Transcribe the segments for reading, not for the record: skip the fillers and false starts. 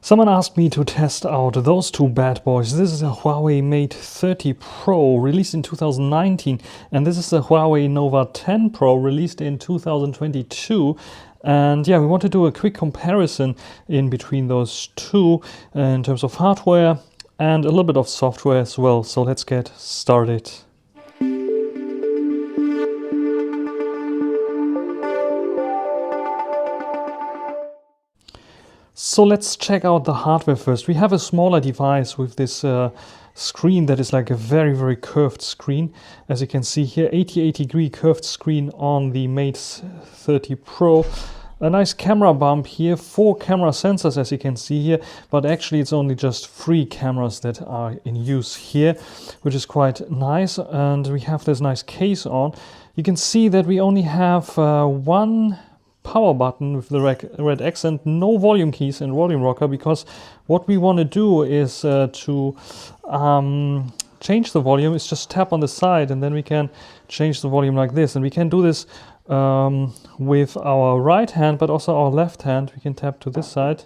Someone asked me to test out those two bad boys. This is a Huawei Mate 30 Pro released in 2019, and this is the Huawei Nova 10 Pro released in 2022. And yeah, we want to do a quick comparison in between those two in terms of hardware and a little bit of software as well. So let's get started. So let's check out the hardware first. We have a smaller device with this screen that is like a very curved screen. As you can see here, 88-degree curved screen on the Mate 30 Pro. A nice camera bump here, 4 camera sensors as you can see here, but actually it's only just 3 cameras that are in use here, which is quite nice. And we have this nice case on. You can see that we only have one power button with the red accent, no volume keys and volume rocker, because what we want to do is to change the volume is just tap on the side and then we can change the volume like this. And we can do this with our right hand, but also our left hand. We can tap to this side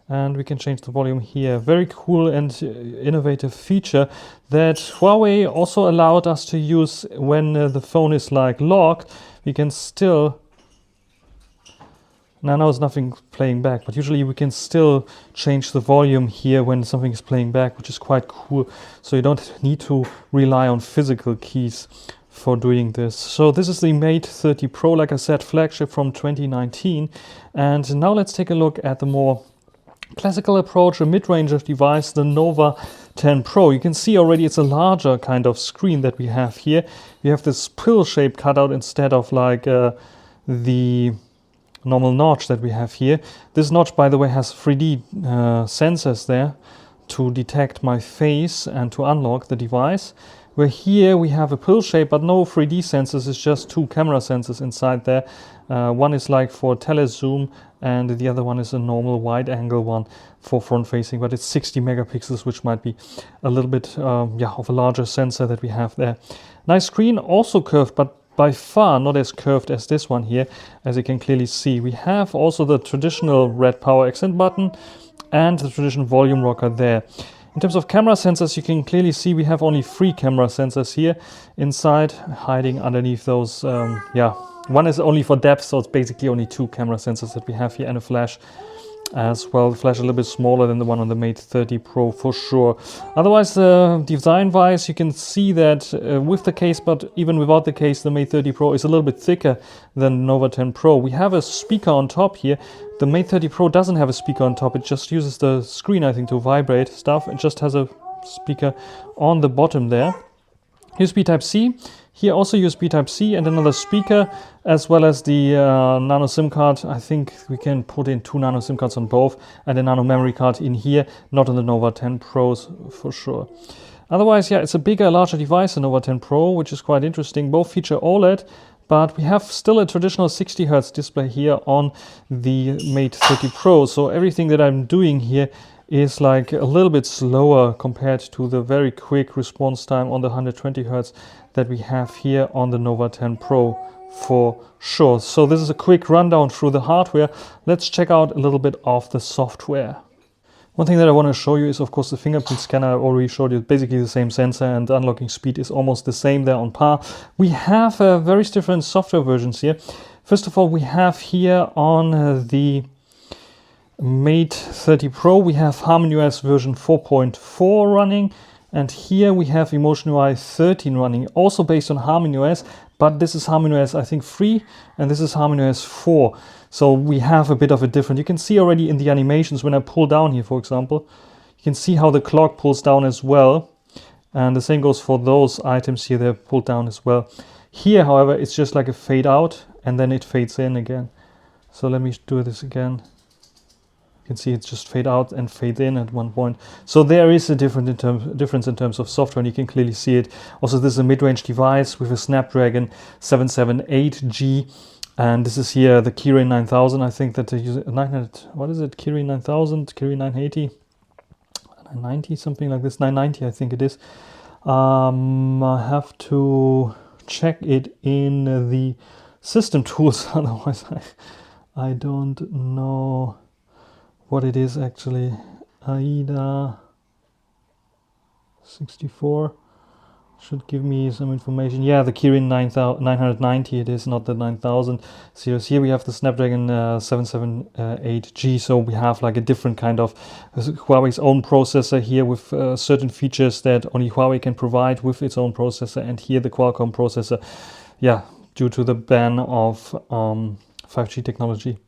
and we can change the volume here. Very cool and innovative feature that Huawei also allowed us to use when the phone is like locked. We can still now there's nothing playing back, but usually we can still change the volume here when something is playing back, which is quite cool. So you don't need to rely on physical keys for doing this. So this is the Mate 30 Pro, like I said, flagship from 2019. And now let's take a look at the more classical approach, a mid-range device, the Nova 10 Pro. You can see already it's a larger kind of screen that we have here. We have this pill shape cutout instead of like the normal notch that we have here. This notch, by the way, has 3D sensors there to detect my face and to unlock the device. Where here we have a pill shape but no 3D sensors, it's just 2 camera sensors inside there. One is like for telezoom and the other one is a normal wide angle one for front facing, but it's 60 megapixels, which might be a little bit of a larger sensor that we have there. Nice screen, also curved, but by far not as curved as this one here, as you can clearly see. We have also the traditional red power accent button and the traditional volume rocker there. In terms of camera sensors, you can clearly see we have only 3 camera sensors here inside, hiding underneath those, one is only for depth, so it's basically only 2 camera sensors that we have here, and a flash as well. The flash a little bit smaller than the one on the Mate 30 Pro for sure. Otherwise, design-wise, you can see that with the case, but even without the case, the Mate 30 Pro is a little bit thicker than the Nova 10 Pro. We have a speaker on top here. The Mate 30 Pro doesn't have a speaker on top. It just uses the screen, I think, to vibrate stuff. It just has a speaker on the bottom there. USB Type-C. Here also USB Type-C and another speaker, as well as the nano SIM card. I think we can put in 2 nano SIM cards on both, and a nano memory card in here, not on the Nova 10 Pros for sure. Otherwise, yeah, it's a bigger, larger device, the Nova 10 Pro, which is quite interesting. Both feature OLED, but we have still a traditional 60 Hz display here on the Mate 30 Pro. So everything that I'm doing here is like a little bit slower compared to the very quick response time on the 120 Hz that we have here on the Nova 10 Pro for sure. So this is a quick rundown through the hardware. Let's check out a little bit of the software. One thing that I want to show you is, of course, the fingerprint scanner. I already showed you basically the same sensor, and the unlocking speed is almost the same there on par. We have very different software versions here. First of all, we have here on the Mate 30 Pro, we have HarmonyOS version 4.4 running, and here we have EmotionUI 13 running, also based on HarmonyOS, but this is HarmonyOS, I think, 3, and this is HarmonyOS 4. So we have a bit of a different. You can see already in the animations when I pull down here, for example, you can see how the clock pulls down as well, and the same goes for those items here, they're pulled down as well. Here, however, it's just like a fade out, and then it fades in again. So let me do this again. You can see it's just fade out and fade in at one point. So there is a difference in terms of software, and you can clearly see it. Also, this is a mid-range device with a Snapdragon 778G, and this is here the Kirin 9000. I think that they use 900. What is it? Kirin 9000, Kirin 980, 990, something like this. 990, I think it is. I have to check it in the system tools, otherwise I don't know what it is actually. AIDA 64 should give me some information. Yeah, the Kirin 990 it is, not the 9000 series. Here we have the Snapdragon 778G, so we have like a different kind of Huawei's own processor here with certain features that only Huawei can provide with its own processor, and here the Qualcomm processor, yeah, due to the ban of 5G technology.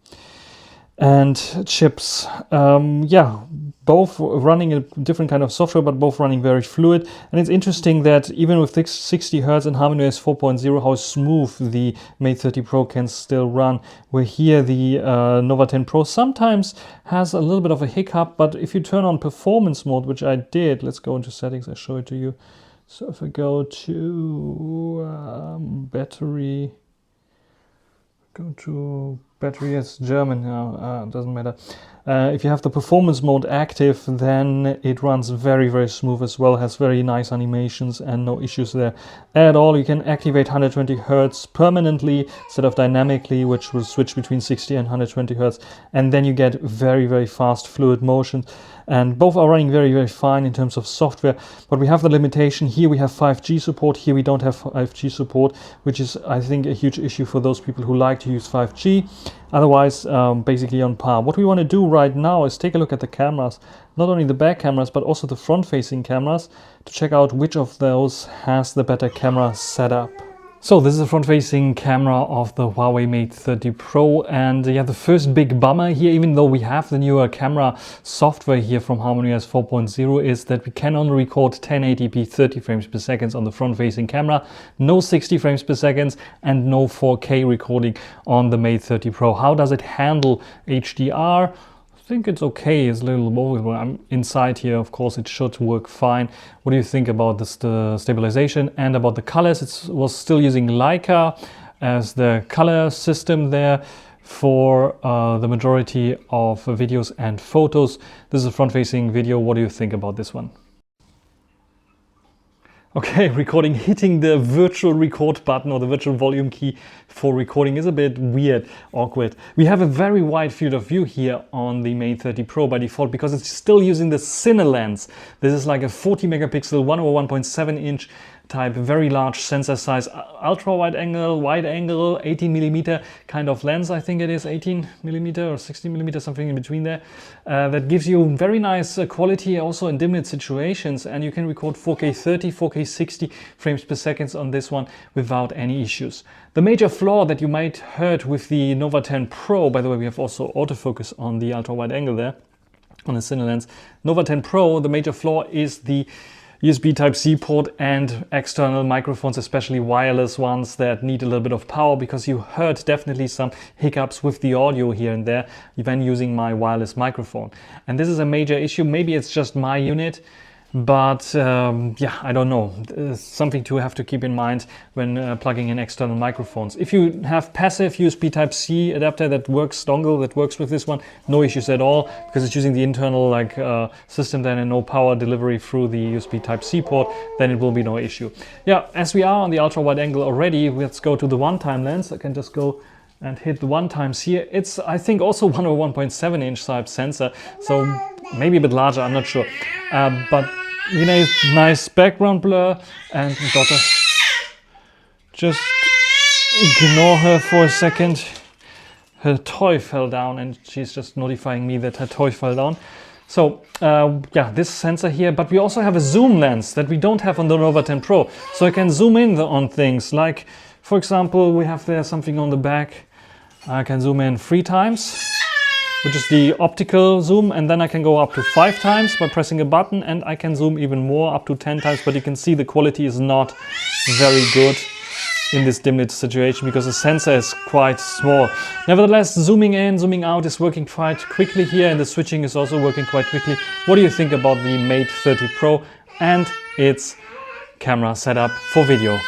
And chips, yeah, both running a different kind of software, but both running very fluid. And it's interesting that even with 60 Hz and HarmonyOS 4.0, how smooth the Mate 30 Pro can still run. Where here the Nova 10 Pro sometimes has a little bit of a hiccup, but if you turn on performance mode, which I did, let's go into settings, I'll show it to you. So if I go to battery, go to battery, it's German now, doesn't matter. If you have the performance mode active, then it runs very, very smooth as well, has very nice animations and no issues there at all. You can activate 120 Hz permanently instead of dynamically, which will switch between 60 and 120 Hz, and then you get very, very fast fluid motion. And both are running very, very fine in terms of software, but we have the limitation. Here we have 5G support, here we don't have 5G support, which is, I think, a huge issue for those people who like to use 5G. Otherwise, basically on par. What we want to do right now is take a look at the cameras, not only the back cameras, but also the front-facing cameras, to check out which of those has the better camera setup. So this is the front-facing camera of the Huawei Mate 30 Pro, and yeah, the first big bummer here, even though we have the newer camera software here from HarmonyOS 4.0, is that we can only record 1080p 30 frames per second on the front-facing camera, no 60 frames per second, and no 4K recording on the Mate 30 Pro. How does it handle HDR? I think it's okay. It's a little more. I'm inside here, of course, it should work fine. What do you think about this, the stabilization and about the colors? It was still using Leica as the color system there for the majority of videos and photos. This is a front-facing video. What do you think about this one? Okay, recording, hitting the virtual record button or the virtual volume key for recording is a bit weird, awkward. We have a very wide field of view here on the Mate 30 Pro by default because it's still using the Cine lens. This is like a 40 megapixel 1/1.7 inch type, very large sensor size, ultra wide angle, 18 millimeter kind of lens. I think it is 18 millimeter or 16 millimeter, something in between there. That gives you very nice quality also in dim lit situations, and you can record 4K 30, 4K 60 frames per second on this one without any issues. The major flaw that you might heard with the Nova 10 Pro, by the way, we have also autofocus on the ultra wide angle there on the Cine lens. Nova 10 Pro, the major flaw is the USB Type-C port and external microphones, especially wireless ones that need a little bit of power, because you heard definitely some hiccups with the audio here and there when using my wireless microphone. And this is a major issue. Maybe it's just my unit, but yeah, I don't know. It's something to have to keep in mind when plugging in external microphones. If you have passive USB Type-C adapter that works, dongle that works with this one, no issues at all, because it's using the internal system then and no power delivery through the USB Type-C port, then it will be no issue. Yeah, as we are on the ultra wide angle already, let's go to the one-time lens. I can just go and hit the one times here. It's, I think, also 1/1.7 inch type sensor, so maybe a bit larger, I'm not sure. But you know, nice background blur, and daughter, just ignore her for a second. Her toy fell down and she's just notifying me that her toy fell down. So yeah, this sensor here, but we also have a zoom lens that we don't have on the Nova 10 Pro. So I can zoom in on things like, for example, we have there something on the back. I can zoom in 3 times, which is the optical zoom, and then I can go up to 5 times by pressing a button, and I can zoom even more up to 10 times, but you can see the quality is not very good in this dim lit situation because the sensor is quite small. Nevertheless, zooming in, zooming out is working quite quickly here, and the switching is also working quite quickly. What do you think about the Mate 30 Pro and its camera setup for video?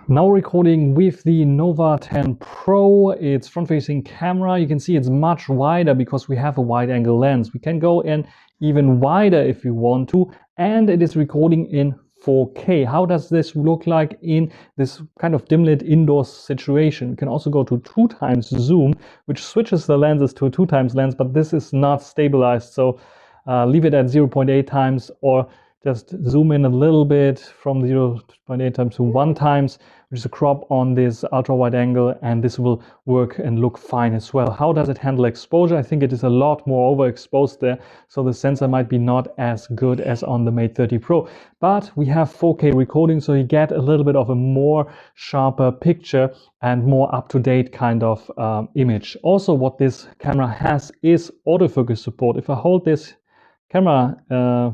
Now recording with the Nova 10 Pro, its front-facing camera. You can see it's much wider because we have a wide-angle lens. We can go in even wider if we want to, and it is recording in 4K. How does this look like in this kind of dim lit indoor situation? You can also go to 2x zoom, which switches the lenses to a 2x lens, but this is not stabilized. So leave it at 0.8 times, or just zoom in a little bit from 0.8 times to 1 times, which is a crop on this ultra wide angle, and this will work and look fine as well. How does it handle exposure? I think it is a lot more overexposed there, so the sensor might be not as good as on the Mate 30 Pro. But we have 4K recording, so you get a little bit of a more sharper picture and more up-to-date kind of image. Also, what this camera has is autofocus support. If I hold this camera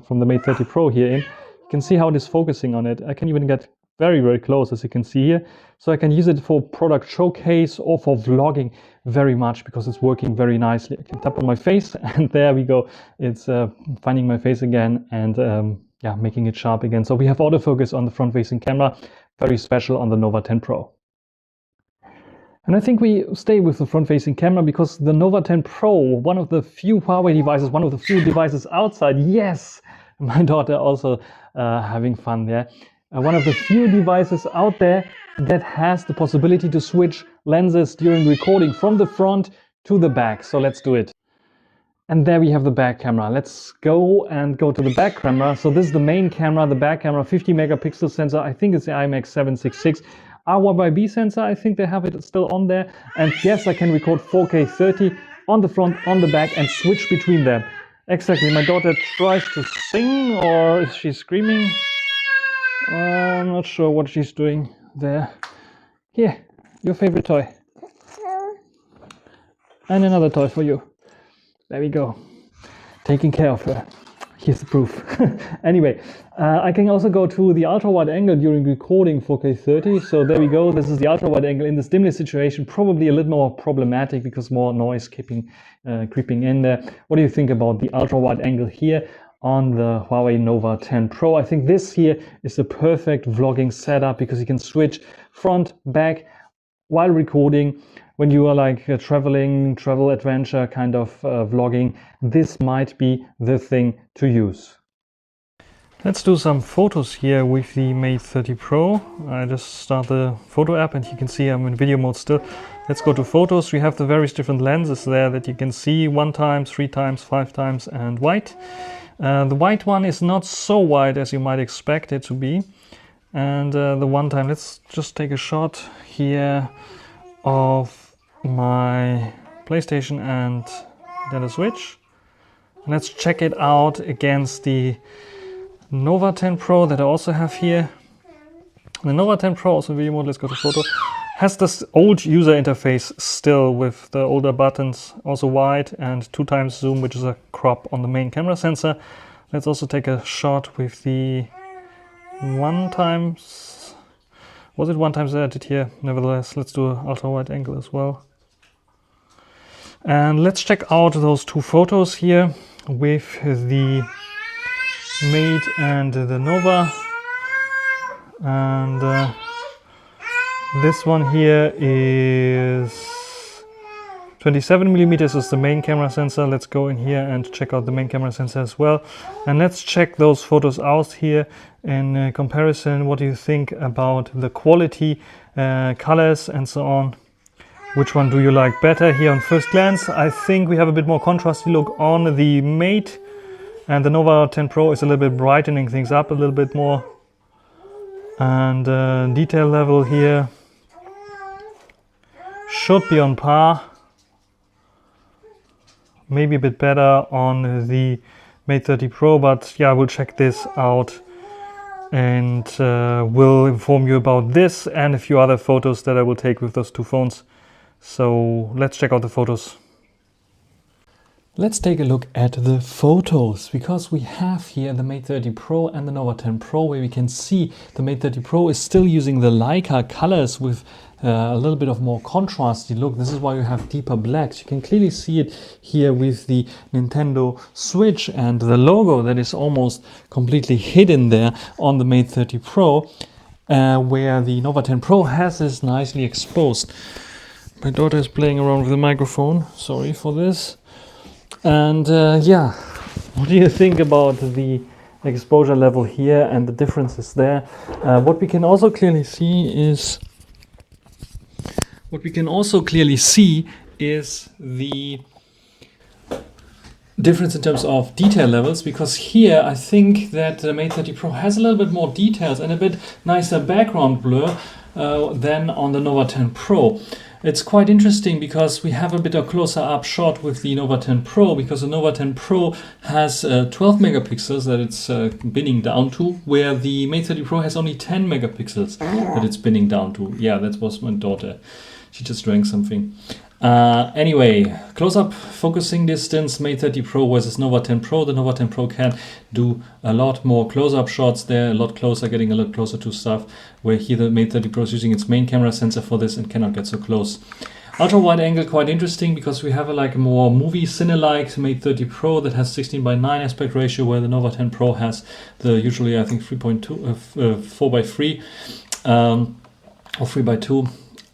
from the Mate 30 Pro here in, you can see how it is focusing on it. I can even get very, very close, as you can see here. So I can use it for product showcase or for vlogging very much, because it's working very nicely. I can tap on my face and there we go. It's finding my face again and yeah, making it sharp again. So we have autofocus on the front-facing camera, very special on the Nova 10 Pro. And I think we stay with the front-facing camera because the Nova 10 Pro, one of the few Huawei devices, one of the few devices outside, yes, my daughter also having fun there. One of the few devices out there that has the possibility to switch lenses during recording from the front to the back. So let's do it. And there we have the back camera. Let's go to the back camera. So this is the main camera, the back camera, 50 megapixel sensor. I think it's the IMX766. R1x sensor, I think they have it still on there. And yes, I can record 4K 30 on the front, on the back, and switch between them. Exactly. My daughter tries to sing, or is she screaming? I'm not sure what she's doing there. Here, your favorite toy. And another toy for you. There we go. Taking care of her. Here's the proof. Anyway, I can also go to the ultra wide angle during recording 4K 30. So there we go. This is the ultra wide angle in this dimly situation. Probably a little more problematic because more noise creeping in there. What do you think about the ultra wide angle here on the Huawei Nova 10 Pro? I think this here is the perfect vlogging setup because you can switch front, back while recording. When you are like travel adventure kind of vlogging, this might be the thing to use. Let's do some photos here with the Mate 30 Pro. I just start the photo app and you can see I'm in video mode still. Let's go to photos. We have the various different lenses there that you can see: 1x, 3x, 5x, and wide. The wide one is not so wide as you might expect it to be. And the 1x, let's just take a shot here of my PlayStation and then a Switch. Let's check it out against the Nova 10 Pro that I also have here. The Nova 10 Pro, also video mode, let's go to photo, has this old user interface still with the older buttons, also wide and 2x zoom, which is a crop on the main camera sensor. Let's also take a shot with the 1x, was it 1x that I did here? Nevertheless, let's do an ultra wide angle as well. And let's check out those two photos here with the Mate and the Nova. And this one here is 27mm is the main camera sensor. Let's go in here and check out the main camera sensor as well. And let's check those photos out here in comparison. What do you think about the quality, colors and so on? Which one do you like better? Here on first glance, I think we have a bit more contrasty look on the Mate, and the Nova 10 Pro is a little bit brightening things up a little bit more. And detail level here should be on par. Maybe a bit better on the Mate 30 Pro, but yeah, we'll check this out and we'll inform you about this and a few other photos that I will take with those two phones. So let's check out the photos. Let's take a look at the photos, because we have here the Mate 30 Pro and the Nova 10 Pro, where we can see the Mate 30 Pro is still using the Leica colors with a little bit of more contrasty look. This is why you have deeper blacks. You can clearly see it here with the Nintendo Switch and the logo that is almost completely hidden there on the Mate 30 Pro, where the Nova 10 Pro has this nicely exposed. My daughter is playing around with the microphone, sorry for this. And yeah, what do you think about the exposure level here, and the difference is there. What we can also clearly see is the difference in terms of detail levels, because here I think that the Mate 30 Pro has a little bit more details and a bit nicer background blur than on the Nova 10 Pro. It's quite interesting because we have a bit of closer up shot with the Nova 10 Pro, because the Nova 10 Pro has 12 megapixels that it's binning down to, where the Mate 30 Pro has only 10 megapixels that it's binning down to. Yeah, that was my daughter. She just drank something. Anyway, close-up focusing distance, Mate 30 Pro versus Nova 10 Pro. The Nova 10 Pro can do a lot more close-up shots there, a lot closer, getting a lot closer to stuff, where here the Mate 30 Pro is using its main camera sensor for this and cannot get so close. Ultra-wide angle, quite interesting, because we have a more movie cine-like Mate 30 Pro that has 16:9 aspect ratio, where the Nova 10 Pro has the usually, I think, 4:3 or 3:2.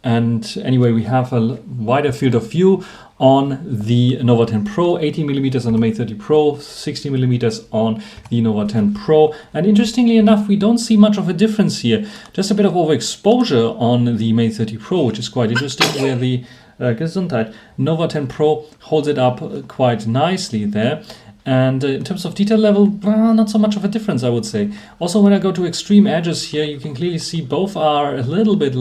And anyway, we have a wider field of view on the Nova 10 Pro, 18mm on the Mate 30 Pro, 60mm on the Nova 10 Pro. And interestingly enough, we don't see much of a difference here. Just a bit of overexposure on the Mate 30 Pro, which is quite interesting, where the Gesundheit Nova 10 Pro holds it up quite nicely there. And in terms of detail level, not so much of a difference, I would say. Also, when I go to extreme edges here, you can clearly see both are a little bit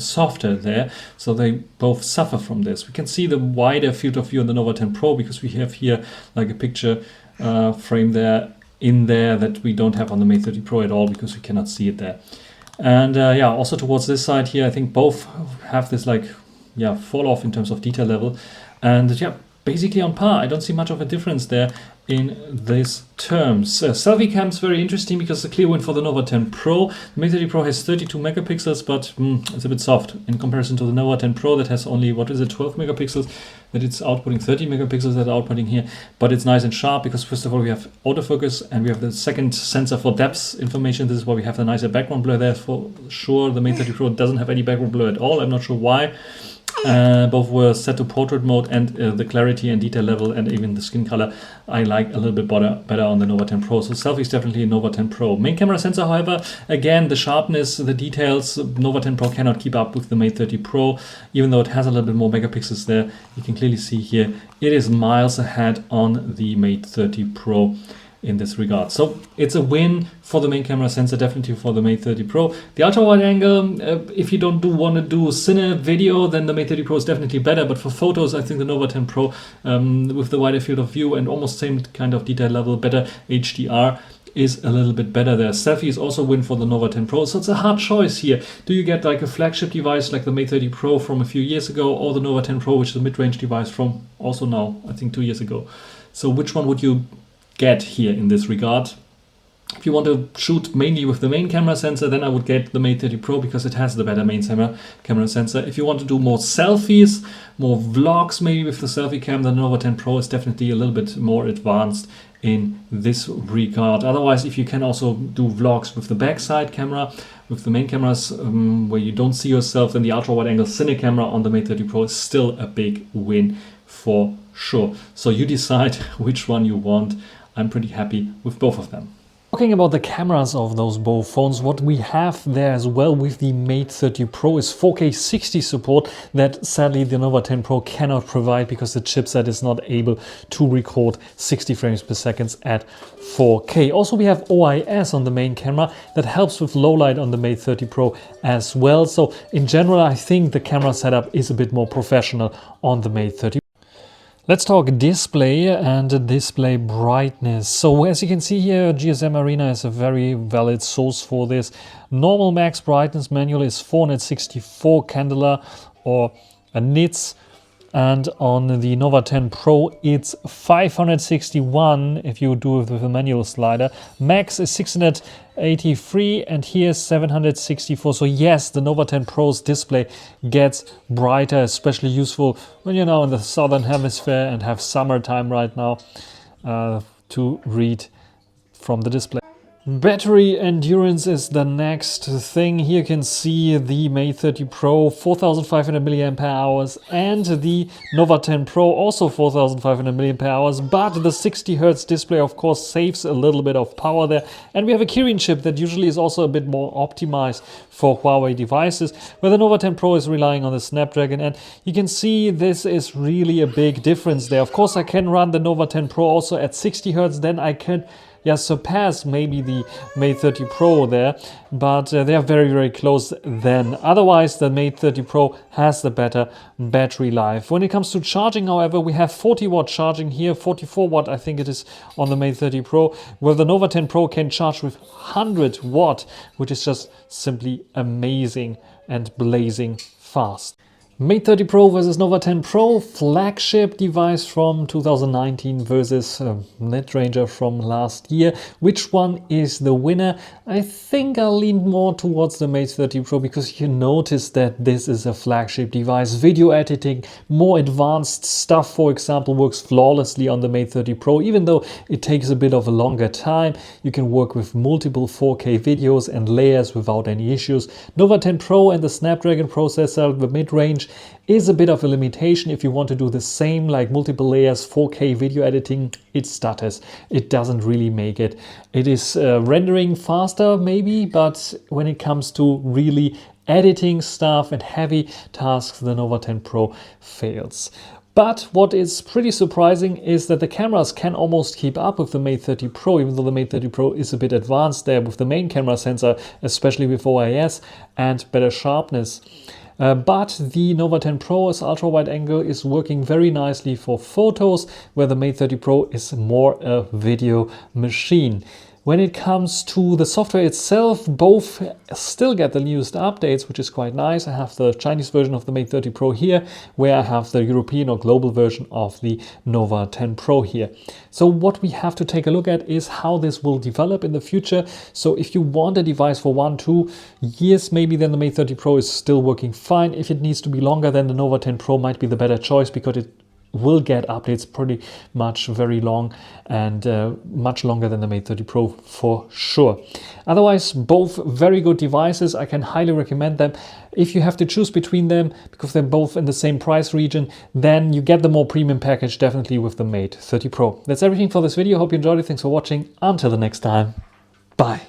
softer there. So they both suffer from this. We can see the wider field of view on the Nova 10 Pro, because we have here a picture frame there in there that we don't have on the Mate 30 Pro at all, because we cannot see it there. And yeah, also towards this side here, I think both have this fall off in terms of detail level. And yeah, basically on par. I don't see much of a difference there in these terms. Selfie cam is very interesting, because the clear win for the Nova 10 Pro. The Mate 30 Pro has 32 megapixels, but it's a bit soft in comparison to the Nova 10 Pro that has only, 12 megapixels, that it's outputting 30 megapixels that are outputting here. But it's nice and sharp, because first of all we have autofocus, and we have the second sensor for depth information. This is why we have the nicer background blur there for sure. The Mate 30 Pro doesn't have any background blur at all. I'm not sure why. Both were set to portrait mode, and the clarity and detail level and even the skin color I like a little bit better on the Nova 10 Pro. So selfie is definitely a Nova 10 Pro. Main camera sensor, however, again, the sharpness, the details, Nova 10 Pro cannot keep up with the Mate 30 Pro, even though it has a little bit more megapixels there. You can clearly see here it is miles ahead on the Mate 30 Pro in this regard. So it's a win for the main camera sensor, definitely for the Mate 30 Pro. The ultra wide angle, if you don't want to do cine video, then the Mate 30 Pro is definitely better. But for photos, I think the Nova 10 Pro, with the wider field of view and almost same kind of detail level, better HDR, is a little bit better there. Selfie is also a win for the Nova 10 Pro. So it's a hard choice here. Do you get a flagship device like the Mate 30 Pro from a few years ago, or the Nova 10 Pro, which is a mid-range device from also now, I think 2 years ago? So which one would you get here in this regard? If you want to shoot mainly with the main camera sensor, then I would get the Mate 30 Pro, because it has the better main camera sensor. If you want to do more selfies, more vlogs maybe with the selfie cam, the Nova 10 Pro is definitely a little bit more advanced in this regard. Otherwise, if you can also do vlogs with the backside camera, with the main cameras where you don't see yourself, then the ultra wide angle cine camera on the Mate 30 Pro is still a big win for sure. So you decide which one you want. I'm pretty happy with both of them. Talking about the cameras of those both phones, what we have there as well with the Mate 30 Pro is 4K 60 support that sadly the Nova 10 Pro cannot provide, because the chipset is not able to record 60 frames per second at 4K. Also, we have OIS on the main camera that helps with low light on the Mate 30 Pro as well. So in general, I think the camera setup is a bit more professional on the Mate 30 Pro. Let's talk display and display brightness. So as you can see here, GSM Arena is a very valid source for this. Normal max brightness manual is 464 candela or a nits. And on the Nova 10 Pro, it's 561 if you do it with a manual slider. Max is 683 and here's 764. So yes, the Nova 10 Pro's display gets brighter, especially useful when you're now in the southern hemisphere and have summertime right now to read from the display. Battery endurance is the next thing. Here you can see the Mate 30 Pro 4500 milliampere hours and the Nova 10 Pro also 4500 milliampere hours, but the 60 Hz display of course saves a little bit of power there. And we have a Kirin chip that usually is also a bit more optimized for Huawei devices, where the Nova 10 Pro is relying on the Snapdragon, and you can see this is really a big difference there. Of course I can run the Nova 10 Pro also at 60 Hz, then I can surpass maybe the Mate 30 Pro there, but they are very, very close then. Otherwise, the Mate 30 Pro has the better battery life. When it comes to charging, however, we have 40 watt charging here, 44 watt I think it is on the Mate 30 Pro, where the Nova 10 Pro can charge with 100 watt, which is just simply amazing and blazing fast. Mate 30 Pro versus Nova 10 Pro, flagship device from 2019 versus midranger from last year. Which one is the winner? I think I'll lean more towards the Mate 30 Pro because you notice that this is a flagship device. Video editing, more advanced stuff, for example, works flawlessly on the Mate 30 Pro. Even though it takes a bit of a longer time, you can work with multiple 4K videos and layers without any issues. Nova 10 Pro and the Snapdragon processor, the mid-range, is a bit of a limitation. If you want to do the same like multiple layers 4K video editing, it stutters. It doesn't really make it. It is rendering faster maybe, but when it comes to really editing stuff and heavy tasks, the Nova 10 Pro fails. But what is pretty surprising is that the cameras can almost keep up with the Mate 30 Pro, even though the Mate 30 Pro is a bit advanced there with the main camera sensor, especially with OIS and better sharpness. But the Nova 10 Pro's ultra-wide angle is working very nicely for photos, where the Mate 30 Pro is more a video machine. When it comes to the software itself, both still get the newest updates, which is quite nice. I have the Chinese version of the Mate 30 Pro here, where I have the European or global version of the Nova 10 Pro here. So what we have to take a look at is how this will develop in the future. So if you want a device for 1-2 years, maybe then the Mate 30 Pro is still working fine. If it needs to be longer, then the Nova 10 Pro might be the better choice because it will get updates pretty much very long and much longer than the Mate 30 Pro for sure. Otherwise, both very good devices. I can highly recommend them. If you have to choose between them, because they're both in the same price region, then you get the more premium package definitely with the Mate 30 Pro. That's everything for this video. Hope you enjoyed it. Thanks for watching. Until the next time. Bye.